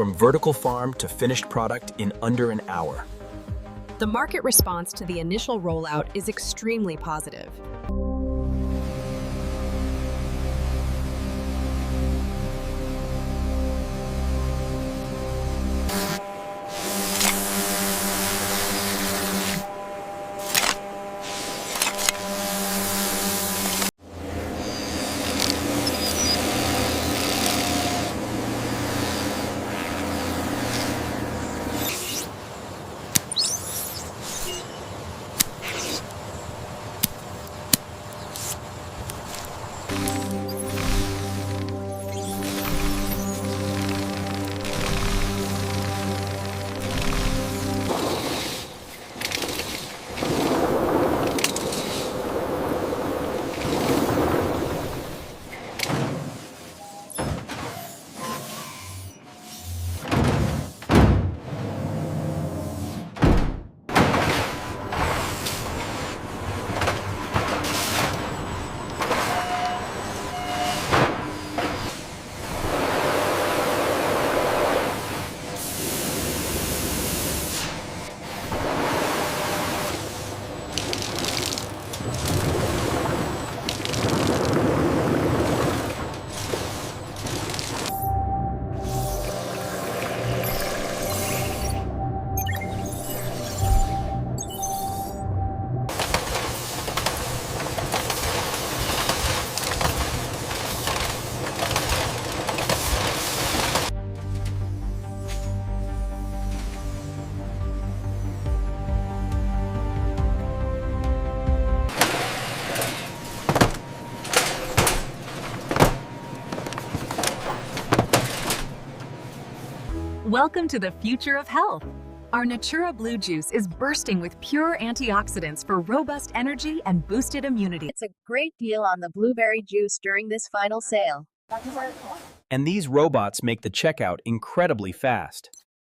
from vertical farm to finished product in under an hour. The market response to the initial rollout is extremely positive. Welcome to the future of health. Our Natura Blue juice is bursting with pure antioxidants for robust energy and boosted immunity. It's a great deal on the blueberry juice during this final sale. And these robots make the checkout incredibly fast.